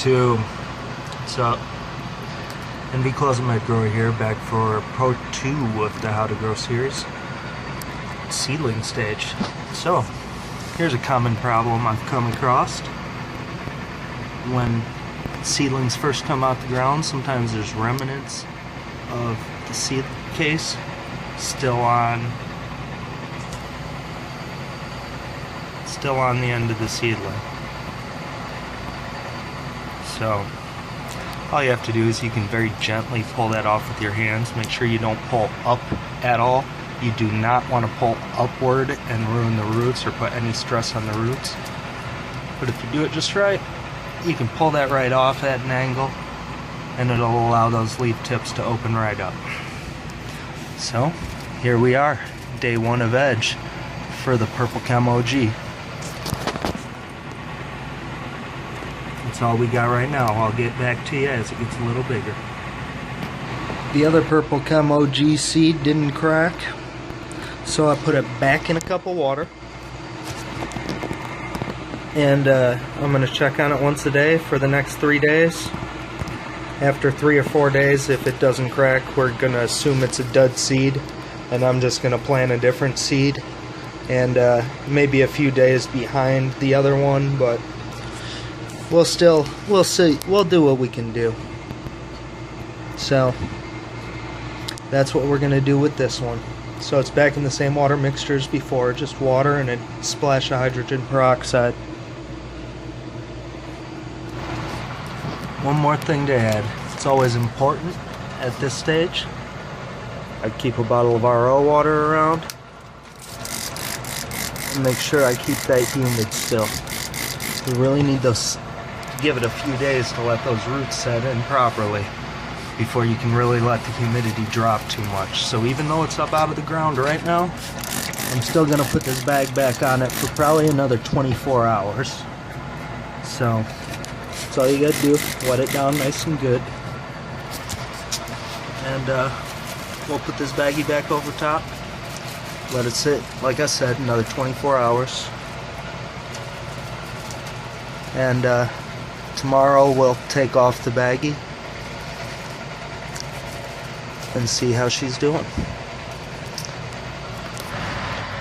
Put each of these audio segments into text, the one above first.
YouTube. What's up? NV Closet Grower here, back for Pro 2 of the How to Grow series. Seedling stage. So, here's a common problem I've come across. When seedlings first come out the ground, sometimes there's remnants of the seed case still on the end of the seedling. So all you have to do is you can very gently pull that off with your hands. Make sure you don't pull up at all. You do not want to pull upward and ruin the roots or put any stress on the roots. But if you do it just right, you can pull that right off at an angle and it'll allow those leaf tips to open right up. So here we are, day 1 of veg for the Purple Chem OG. That's all we got right now. I'll get back to you as it gets a little bigger. The other Purple Chem OG seed didn't crack, so I put it back in a cup of water. And I'm going to check on it once a day for the next 3 days. After 3 or 4 days, if it doesn't crack, we're going to assume it's a dud seed, and I'm just going to plant a different seed. And maybe a few days behind the other one, but we'll see. We'll do what we can do. So that's what we're going to do with this one. So it's back in the same water mixture as before, just water and a splash of hydrogen peroxide. One more thing to add. It's always important at this stage. I keep a bottle of RO water around and make sure I keep that humid still. We really need those, give it a few days to let those roots set in properly before you can really let the humidity drop too much. So even though it's up out of the ground right now, I'm still gonna put this bag back on it for probably another 24 hours. So that's all you gotta do, wet it down nice and good. And we'll put this baggie back over top, let it sit, like I said, another 24 hours. And tomorrow we'll take off the baggie and see how she's doing.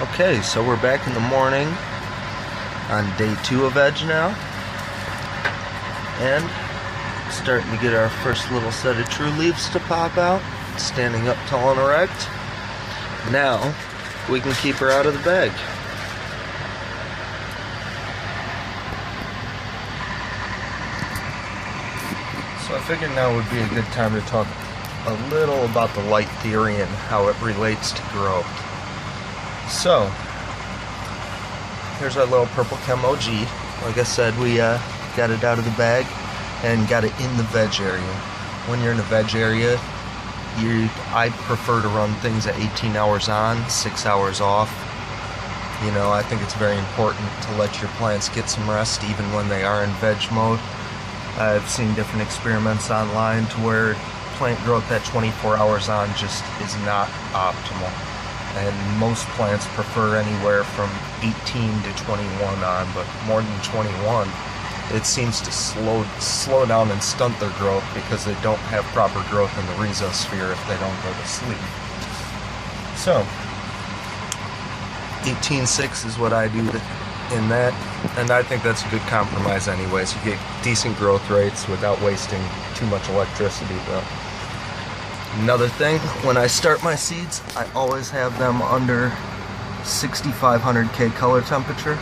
Okay, so we're back in the morning on day 2 of veg now, and starting to get our first little set of true leaves to pop out, standing up tall and erect. Now we can keep her out of the bag. So I figured now would be a good time to talk a little about the light theory and how it relates to growth. So here's our little Purple Chem OG. Like I said, we got it out of the bag and got it in the veg area. When you're in the veg area, I prefer to run things at 18 hours on, 6 hours off. You know, I think it's very important to let your plants get some rest even when they are in veg mode. I've seen different experiments online to where plant growth at 24 hours on just is not optimal. And most plants prefer anywhere from 18 to 21 on, but more than 21, it seems to slow down and stunt their growth because they don't have proper growth in the rhizosphere if they don't go to sleep. So 18.6 is what I do in that, and I think that's a good compromise anyways. You get decent growth rates without wasting too much electricity though. Another thing, when I start my seeds, I always have them under 6500 K color temperature.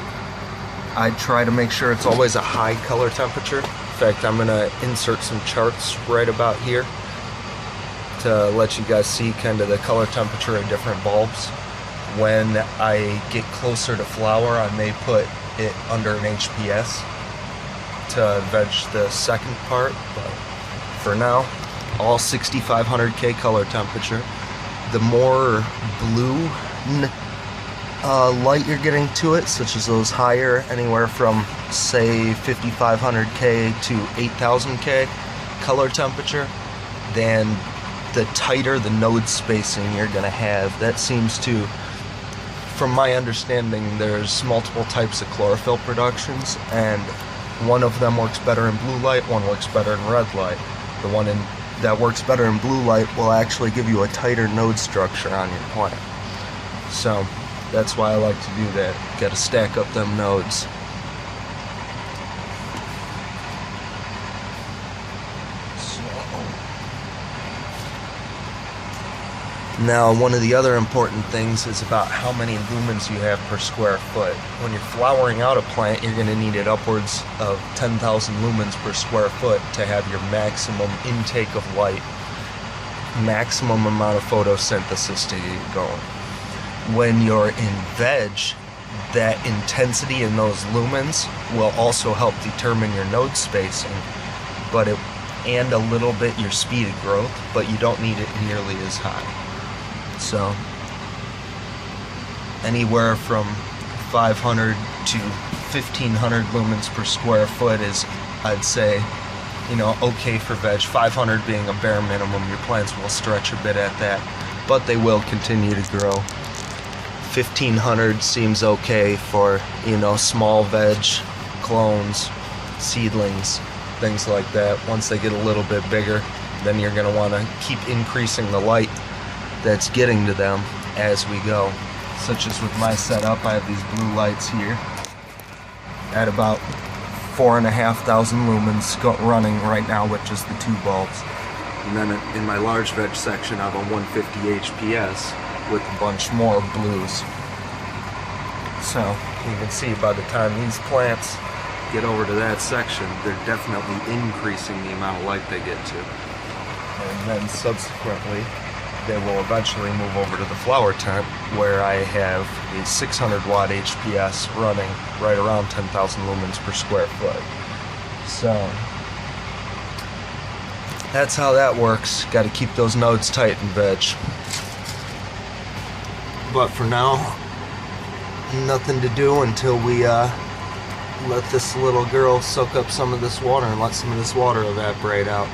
I try to make sure it's always a high color temperature. In fact, I'm gonna insert some charts right about here to let you guys see kind of the color temperature of different bulbs. When I get closer to flower, I may put it under an HPS to veg the second part, but for now, all 6500 K color temperature. The more blue light you're getting to it, such as those higher, anywhere from say 5500 K to 8000 K color temperature, then the tighter the node spacing you're gonna have. That seems to, from my understanding, there's multiple types of chlorophyll productions, and One of them works better in blue light, one works better in red light. The one that works better in blue light will actually give you a tighter node structure on your plant. So that's why I like to do that. Got to stack up them nodes. Now, one of the other important things is about how many lumens you have per square foot. When you're flowering out a plant, you're going to need it upwards of 10,000 lumens per square foot to have your maximum intake of light, maximum amount of photosynthesis to get you going. When you're in veg, that intensity in those lumens will also help determine your node spacing, and a little bit your speed of growth, but you don't need it nearly as high. So anywhere from 500 to 1500 lumens per square foot is, I'd say, okay for veg. 500 being a bare minimum. Your plants will stretch a bit at that, but they will continue to grow. 1500 seems okay for, small veg, clones, seedlings, things like that. Once they get a little bit bigger, then you're going to want to keep increasing the light that's getting to them as we go. Such as with my setup, I have these blue lights here at about 4,500 lumens running right now with just the 2 bulbs. And then in my large veg section, I have a 150 HPS with a bunch more blues. So you can see by the time these plants get over to that section, they're definitely increasing the amount of light they get to. And then subsequently, they will eventually move over to the flower tent, where I have a 600 watt HPS running right around 10,000 lumens per square foot. So that's how that works. Got to keep those nodes tight in veg. But for now, nothing to do until we let this little girl soak up some of this water and let some of this water evaporate out.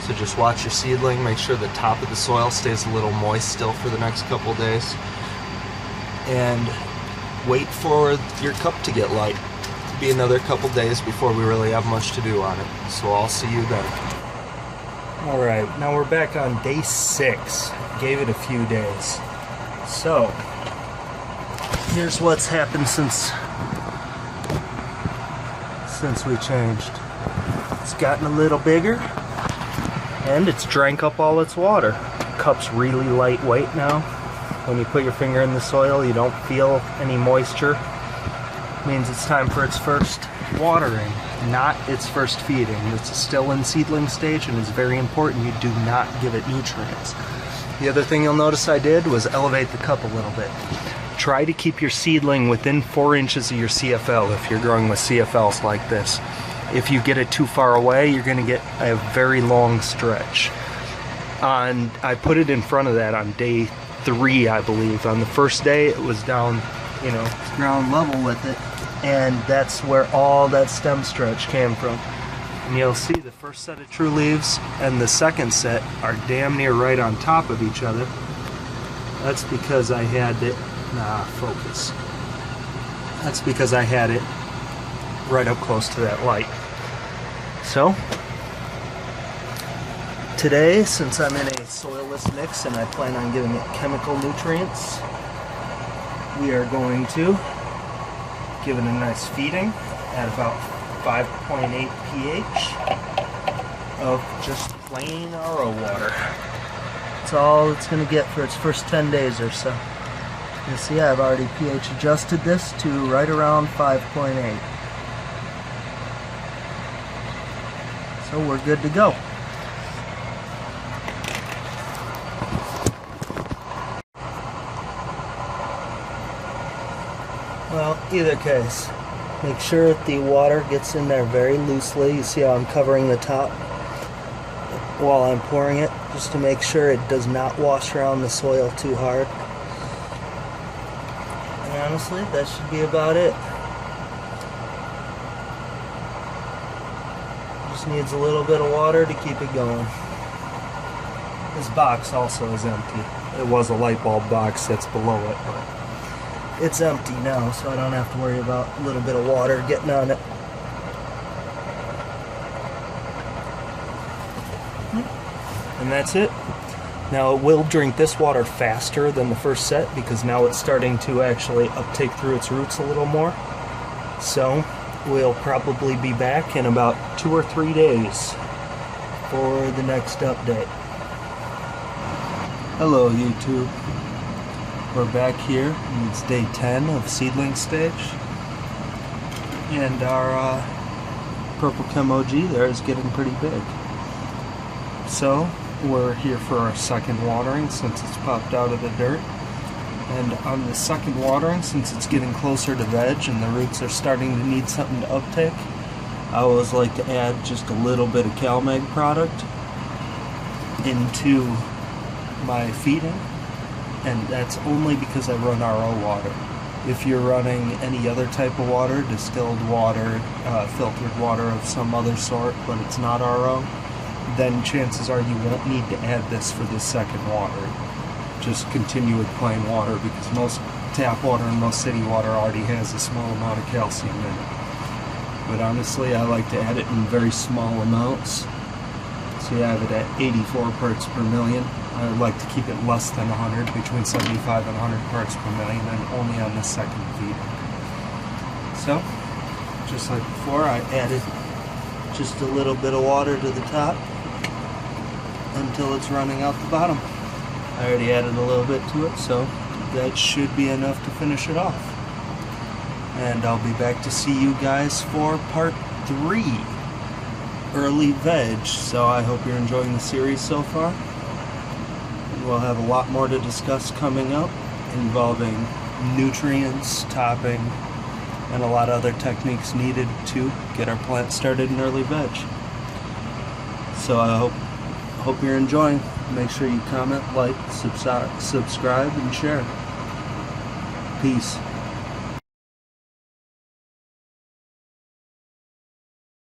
So just watch your seedling, make sure the top of the soil stays a little moist still for the next couple days. And wait for your cup to get light. It'll be another couple days before we really have much to do on it. So I'll see you then. Alright, now we're back on day 6. Gave it a few days. So, here's what's happened since we changed. It's gotten a little bigger, and it's drank up all its water. Cup's really lightweight now. When you put your finger in the soil, you don't feel any moisture. It means it's time for its first watering, not its first feeding. It's still in seedling stage, and it's very important you do not give it nutrients. The other thing you'll notice I did was elevate the cup a little bit. Try to keep your seedling within 4 inches of your CFL if you're growing with CFLs like this. If you get it too far away, you're going to get a very long stretch. I put it in front of that on day 3, I believe. On the first day, it was down, ground level with it, and that's where all that stem stretch came from. And you'll see the first set of true leaves and the second set are damn near right on top of each other. That's because I had it, focus. That's because I had it right up close to that light. So, today, since I'm in a soilless mix and I plan on giving it chemical nutrients, we are going to give it a nice feeding at about 5.8 pH of just plain RO water. That's all it's going to get for its first 10 days or so. You see, I've already pH adjusted this to right around 5.8. So we're good to go. Well, either case, make sure that the water gets in there very loosely. You see how I'm covering the top while I'm pouring it, just to make sure it does not wash around the soil too hard. And honestly, that should be about it. Just needs a little bit of water to keep it going. This box also is empty. It was a light bulb box that's below it, but it's empty now, so I don't have to worry about a little bit of water getting on it. And that's it. Now it will drink this water faster than the first set because now it's starting to actually uptake through its roots a little more. So we'll probably be back in about 2 or 3 days for the next update. Hello YouTube. We're back here and it's day 10 of seedling stage. And our purple chem OG there is getting pretty big. So we're here for our second watering since it's popped out of the dirt. And on the second watering, since it's getting closer to veg and the roots are starting to need something to uptake, I always like to add just a little bit of CalMag product into my feeding. And that's only because I run RO water. If you're running any other type of water, distilled water, filtered water of some other sort, but it's not RO, then chances are you won't need to add this for this second water. Just continue with plain water because most tap water and most city water already has a small amount of calcium in it. But honestly, I like to add it in very small amounts. So you have it at 84 parts per million. I would like to keep it less than 100, between 75 and 100 parts per million, and only on the second feeding. So, just like before, I added just a little bit of water to the top until it's running out the bottom. I already added a little bit to it, so that should be enough to finish it off. And I'll be back to see you guys for part 3, early veg. So I hope you're enjoying the series so far. We'll have a lot more to discuss coming up involving nutrients, topping, and a lot of other techniques needed to get our plant started in early veg. So I hope you're enjoying. Make sure you comment, like, subscribe, and share. Peace.